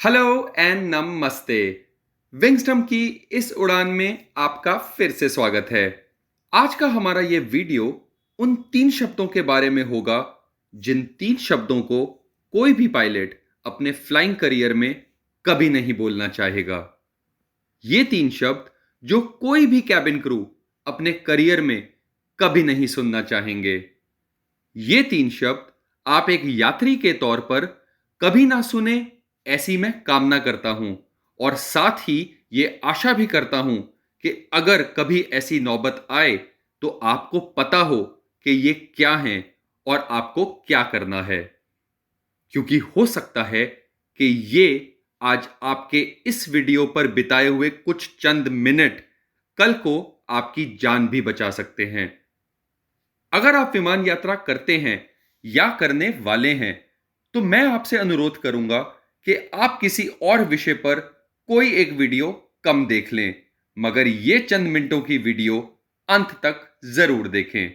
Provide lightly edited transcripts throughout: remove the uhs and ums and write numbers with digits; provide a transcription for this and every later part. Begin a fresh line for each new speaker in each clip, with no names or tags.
Hello and नमस्ते। विंगस्टम की इस उड़ान में आपका फिर से स्वागत है। आज का हमारा ये वीडियो उन 3 शब्दों के बारे में होगा जिन 3 शब्दों को कोई भी पायलट अपने फ्लाइंग करियर में कभी नहीं बोलना चाहेगा। ये 3 शब्द जो कोई भी कैबिन क्रू अपने करियर में कभी नहीं सुनना चाहेंगे। ये 3 शब्द आप एक यात्री के तौर पर कभी ना सुने, ऐसी मैं कामना करता हूं और साथ ही ये आशा भी करता हूं कि अगर कभी ऐसी नौबत आए तो आपको पता हो कि ये क्या हैं और आपको क्या करना है, क्योंकि हो सकता है कि ये आज आपके इस वीडियो पर बिताए हुए कुछ चंद मिनट कल को आपकी जान भी बचा सकते हैं। अगर आप विमान यात्रा करते हैं या करने वाले हैं तो मैं आपसे अनुरोध करूंगा कि आप किसी और विषय पर कोई एक वीडियो कम देख लें, मगर ये चंद मिनटों की वीडियो अंत तक जरूर देखें।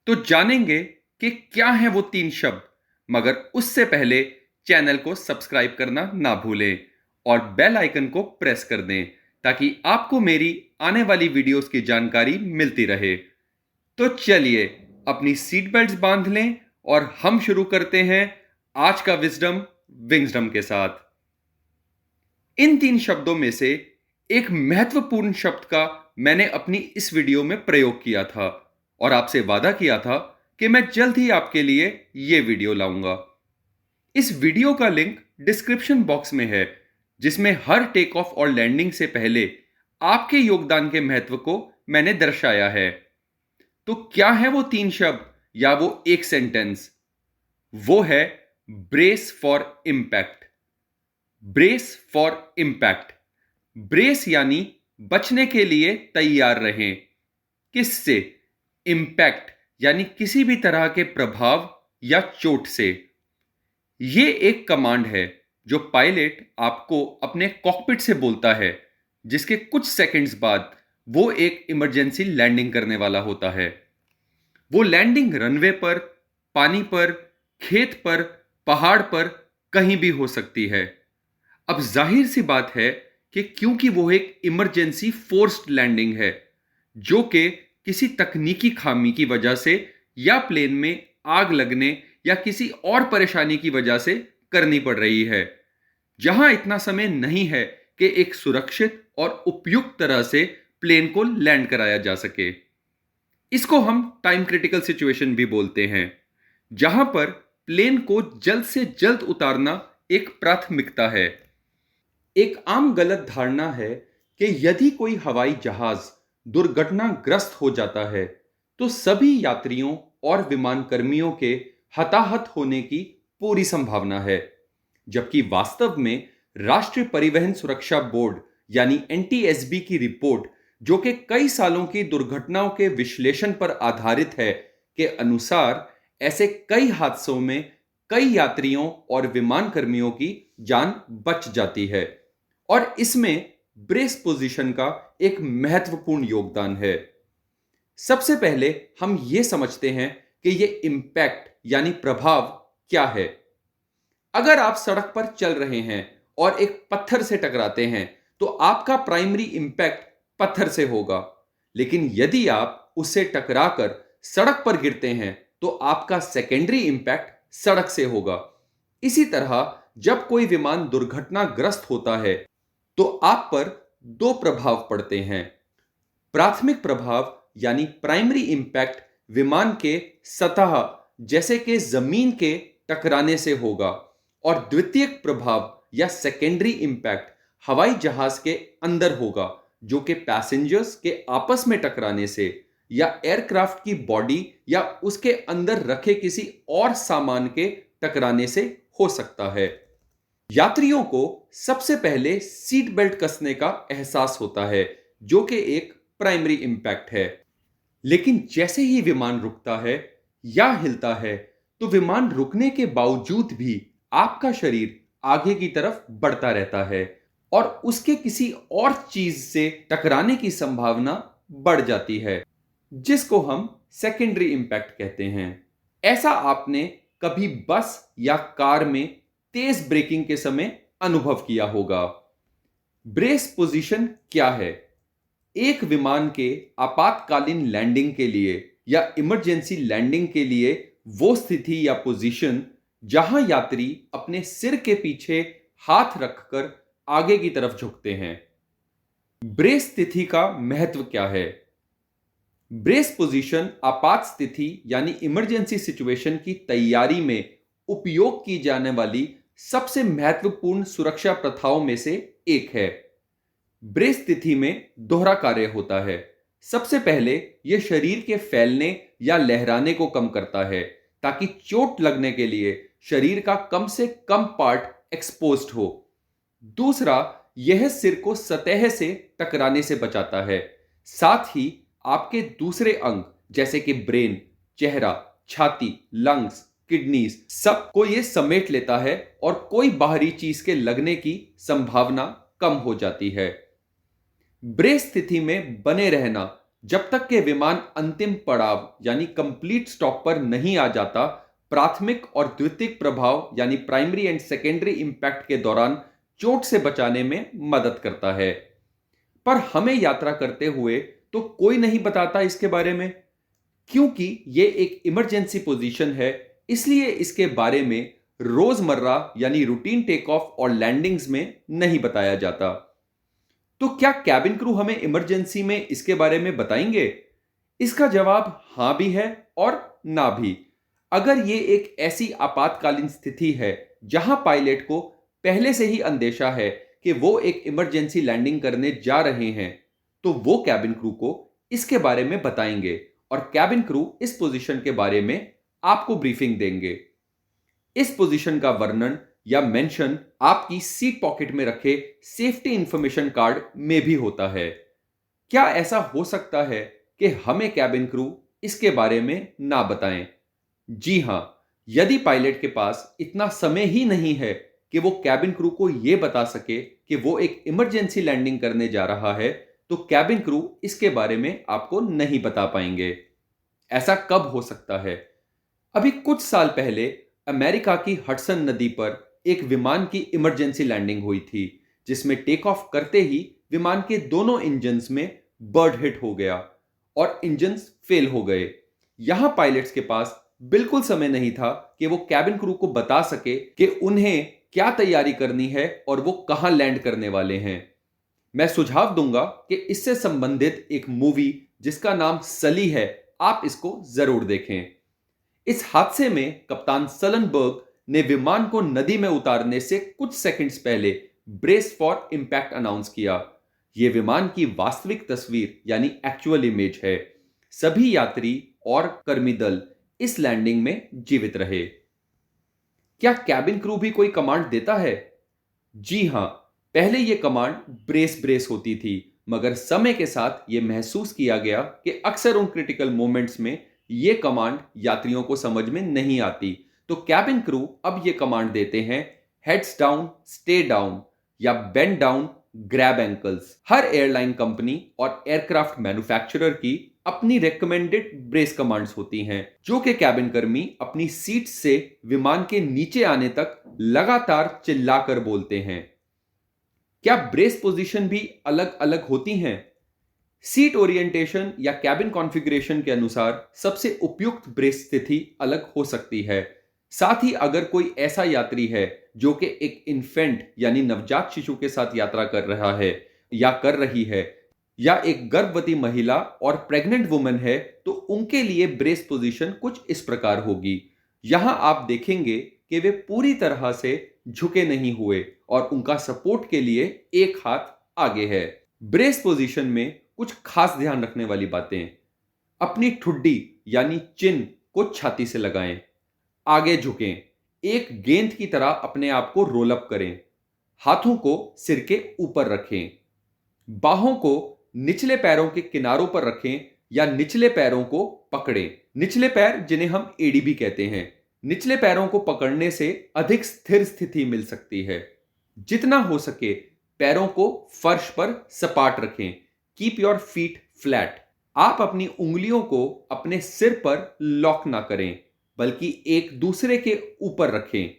तो जानेंगे कि क्या हैं वो 3 शब्द, मगर उससे पहले चैनल को सब्सक्राइब करना ना भूलें और बेल आइकन को प्रेस कर दें ताकि आपको मेरी आने वाली वीडियोस की जानकारी मिलती रहे। तो चलिए अपनी सीट बेल्ट्स बांध लें और हम शुरू करते हैं आज का विजडम विंगडम के साथ। इन 3 शब्दों में से एक महत्वपूर्ण शब्द का मैंने अपनी इस वीडियो में प्रयोग किया था और आपसे वादा किया था कि मैं जल्द ही आपके लिए यह वीडियो लाऊंगा। इस वीडियो का लिंक डिस्क्रिप्शन बॉक्स में है, जिसमें हर टेक ऑफ और लैंडिंग से पहले आपके योगदान के महत्व को मैंने दर्शाया है। तो क्या है वो 3 शब्द या वो एक सेंटेंस? वो है brace for impact. Brace for impact. Brace यानी बचने के लिए तैयार रहें। किससे? इंपैक्ट यानी किसी भी तरह के प्रभाव या चोट से। यह एक कमांड है जो पायलट आपको अपने कॉकपिट से बोलता है, जिसके कुछ सेकंड्स बाद वो एक इमरजेंसी लैंडिंग करने वाला होता है। वो लैंडिंग रनवे पर, पानी पर, खेत पर, पहाड़ पर, कहीं भी हो सकती है। अब जाहिर सी बात है कि क्योंकि वो एक इमरजेंसी फोर्स्ड लैंडिंग है, जो कि किसी तकनीकी खामी की वजह से या प्लेन में आग लगने या किसी और परेशानी की वजह से करनी पड़ रही है, जहां इतना समय नहीं है कि एक सुरक्षित और उपयुक्त तरह से प्लेन को लैंड कराया जा सके। इसको हम टाइम क्रिटिकल सिचुएशन भी बोलते हैं, जहां पर प्लेन को जल्द से जल्द उतारना एक प्राथमिकता है। एक आम गलत धारणा है कि यदि कोई हवाई जहाज दुर्घटनाग्रस्त हो जाता है तो सभी यात्रियों और विमान कर्मियों के हताहत होने की पूरी संभावना है, जबकि वास्तव में राष्ट्रीय परिवहन सुरक्षा बोर्ड यानी एनटीएसबी की रिपोर्ट, जो कि कई सालों की दुर्घटनाओं के विश्लेषण पर आधारित है, के अनुसार ऐसे कई हादसों में कई यात्रियों और विमान कर्मियों की जान बच जाती है और इसमें ब्रेस पोजीशन का एक महत्वपूर्ण योगदान है। सबसे पहले हम यह समझते हैं कि यह इंपैक्ट यानी प्रभाव क्या है। अगर आप सड़क पर चल रहे हैं और एक पत्थर से टकराते हैं तो आपका प्राइमरी इंपैक्ट पत्थर से होगा, लेकिन यदि आप उससे टकराकर सड़क पर गिरते हैं तो आपका सेकेंडरी इंपैक्ट सड़क से होगा। इसी तरह जब कोई विमान दुर्घटनाग्रस्त होता है तो आप पर 2 प्रभाव पड़ते हैं। प्राथमिक प्रभाव यानी प्राइमरी इंपैक्ट विमान के सतह जैसे कि जमीन के टकराने से होगा और द्वितीयक प्रभाव या सेकेंडरी इंपैक्ट हवाई जहाज के अंदर होगा, जो कि पैसेंजर्स के आपस में टकराने से या एयरक्राफ्ट की बॉडी या उसके अंदर रखे किसी और सामान के टकराने से हो सकता है। यात्रियों को सबसे पहले सीट बेल्ट कसने का एहसास होता है, जो कि एक प्राइमरी इंपैक्ट है। लेकिन जैसे ही विमान रुकता है या हिलता है तो विमान रुकने के बावजूद भी आपका शरीर आगे की तरफ बढ़ता रहता है और उसके किसी और चीज से टकराने की संभावना बढ़ जाती है, जिसको हम सेकेंडरी इंपैक्ट कहते हैं। ऐसा आपने कभी बस या कार में तेज ब्रेकिंग के समय अनुभव किया होगा। ब्रेस पोजीशन क्या है? एक विमान के आपातकालीन लैंडिंग के लिए या इमरजेंसी लैंडिंग के लिए वो स्थिति या पोजीशन जहां यात्री अपने सिर के पीछे हाथ रखकर आगे की तरफ झुकते हैं। ब्रेस स्थिति का महत्व क्या है? ब्रेस पोजीशन आपात स्थिति यानी इमरजेंसी सिचुएशन की तैयारी में उपयोग की जाने वाली सबसे महत्वपूर्ण सुरक्षा प्रथाओं में से एक है। ब्रेस स्थिति में दोहरा कार्य होता है। सबसे पहले यह शरीर के फैलने या लहराने को कम करता है ताकि चोट लगने के लिए शरीर का कम से कम पार्ट एक्सपोज्ड हो। दूसरा, यह सिर को सतह से टकराने से बचाता है। साथ ही आपके दूसरे अंग जैसे कि ब्रेन, चेहरा, छाती, लंग्स, किडनीज सबको यह समेट लेता है और कोई बाहरी चीज के लगने की संभावना कम हो जाती है। ब्रेस स्थिति में बने रहना जब तक के विमान अंतिम पड़ाव यानी कंप्लीट स्टॉप पर नहीं आ जाता, प्राथमिक और द्वितीयक प्रभाव यानी प्राइमरी एंड सेकेंडरी इंपैक्ट के दौरान चोट से बचाने में मदद करता है। पर हमें यात्रा करते हुए तो कोई नहीं बताता इसके बारे में, क्योंकि यह एक इमरजेंसी पोजीशन है, इसलिए इसके बारे में रोजमर्रा यानी रूटीन टेक ऑफ और लैंडिंग्स में नहीं बताया जाता। तो क्या कैबिन क्रू हमें इमरजेंसी में इसके बारे में बताएंगे? इसका जवाब हां भी है और ना भी। अगर यह एक ऐसी आपातकालीन स्थिति है जहां पायलट को पहले से ही अंदेशा है कि वो एक इमरजेंसी लैंडिंग करने जा रहे हैं, तो वो कैबिन क्रू को इसके बारे में बताएंगे और कैबिन क्रू इस पोजीशन के बारे में आपको ब्रीफिंग देंगे। इस पोजीशन का वर्णन या मेंशन आपकी सीट पॉकेट में रखे सेफ्टी इंफॉर्मेशन कार्ड में भी होता है। क्या ऐसा हो सकता है कि हमें कैबिन क्रू इसके बारे में ना बताएं? जी हां, यदि पायलट के पास इतना समय ही नहीं है कि वो कैबिन क्रू को यह बता सके कि वो एक इमरजेंसी लैंडिंग करने जा रहा है, तो कैबिन क्रू इसके बारे में आपको नहीं बता पाएंगे। ऐसा कब हो सकता है? अभी कुछ साल पहले अमेरिका की हडसन नदी पर एक विमान की इमरजेंसी लैंडिंग हुई थी, जिसमें टेक ऑफ करते ही विमान के दोनों इंजन्स में बर्ड हिट हो गया और इंजन्स फेल हो गए। यहां पायलट्स के पास बिल्कुल समय नहीं था कि वो कैबिन क्रू को बता सके कि उन्हें क्या तैयारी करनी है और वो कहां लैंड करने वाले हैं। मैं सुझाव दूंगा कि इससे संबंधित एक मूवी जिसका नाम सली है, आप इसको जरूर देखें। इस हादसे में कप्तान सलनबर्ग ने विमान को नदी में उतारने से कुछ सेकंड्स पहले ब्रेस फॉर इंपैक्ट अनाउंस किया। यह विमान की वास्तविक तस्वीर यानी एक्चुअल इमेज है। सभी यात्री और कर्मी दल इस लैंडिंग में जीवित रहे। क्या कैबिन क्रू भी कोई कमांड देता है? जी हां, पहले यह कमांड ब्रेस ब्रेस होती थी, मगर समय के साथ यह महसूस किया गया कि अक्सर उन क्रिटिकल मोमेंट्स में यह कमांड यात्रियों को समझ में नहीं आती, तो कैबिन क्रू अब यह कमांड देते हैं, हेड्स डाउन स्टे डाउन या बेंड डाउन ग्रैब एंकल्स। हर एयरलाइन कंपनी और एयरक्राफ्ट मैन्युफैक्चरर की अपनी रेकमेंडेड ब्रेस कमांड्स होती हैं, जो कि कैबिन कर्मी अपनी सीट से विमान के नीचे आने तक लगातार चिल्लाकर बोलते हैं। क्या ब्रेस पोजीशन भी अलग अलग होती हैं? सीट ओरिएंटेशन या कैबिन कॉन्फ़िगरेशन के अनुसार सबसे उपयुक्त ब्रेस स्थिति अलग हो सकती है। साथ ही अगर कोई ऐसा यात्री है जो कि एक इन्फेंट यानी नवजात शिशु के साथ यात्रा कर रहा है या कर रही है, या एक गर्भवती महिला और प्रेग्नेंट वुमन है, तो उनके लिए ब्रेस पोजीशन कुछ इस प्रकार होगी। यहां आप देखेंगे कि वे पूरी तरह से झुके नहीं हुए और उनका सपोर्ट के लिए एक हाथ आगे है। ब्रेस पोजीशन में कुछ खास ध्यान रखने वाली बातें: अपनी ठुड्डी यानी चिन को छाती से लगाएं, आगे झुकें, एक गेंद की तरह अपने आप को रोल अप करें, हाथों को सिर के ऊपर रखें, बाहों को निचले पैरों के किनारों पर रखें या निचले पैरों को पकड़ें। निचले पैर, जिन्हें हम एडी भी कहते हैं, निचले पैरों को पकड़ने से अधिक स्थिर स्थिति मिल सकती है। जितना हो सके पैरों को फर्श पर सपाट रखें। Keep your feet flat. आप अपनी उंगलियों को अपने सिर पर लॉक ना करें, बल्कि एक दूसरे के ऊपर रखें।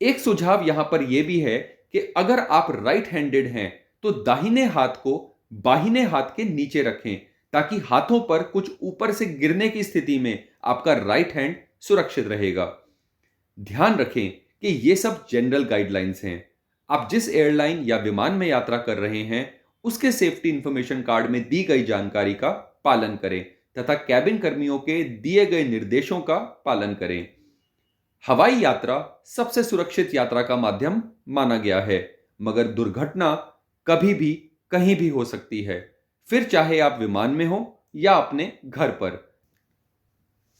एक सुझाव यहां पर यह भी है कि अगर आप राइट हैंडेड हैं तो दाहिने हाथ को बाहिने हाथ के नीचे रखें, ताकि हाथों पर कुछ ऊपर से गिरने की स्थिति में आपका राइट हैंड सुरक्षित रहेगा। ध्यान रखें कि ये सब जनरल गाइडलाइंस हैं। आप जिस एयरलाइन या विमान में यात्रा कर रहे हैं उसके सेफ्टी इंफॉर्मेशन कार्ड में दी गई जानकारी का पालन करें तथा कैबिन कर्मियों के दिए गए निर्देशों का पालन करें। हवाई यात्रा सबसे सुरक्षित यात्रा का माध्यम माना गया है, मगर दुर्घटना कभी भी कहीं भी हो सकती है, फिर चाहे आप विमान में हो या अपने घर पर।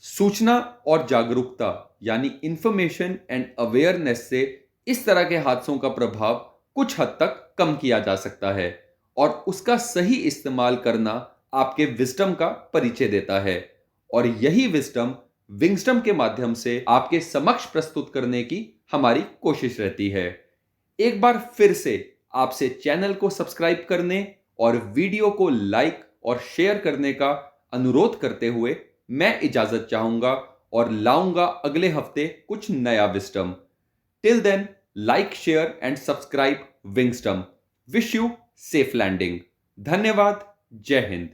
सूचना और जागरूकता यानी इंफॉर्मेशन एंड अवेयरनेस से इस तरह के हादसों का प्रभाव कुछ हद तक कम किया जा सकता है और उसका सही इस्तेमाल करना आपके विजडम का परिचय देता है, और यही विजडम विंगस्टम के माध्यम से आपके समक्ष प्रस्तुत करने की हमारी कोशिश रहती है। एक बार फिर से आपसे चैनल को सब्सक्राइब करने और वीडियो को लाइक और शेयर करने का अनुरोध करते हुए मैं इजाजत चाहूंगा और लाऊंगा अगले हफ्ते कुछ नया wisdom. Till then, like, share and subscribe विंगस्टम। Wish you safe landing. धन्यवाद। जय हिंद।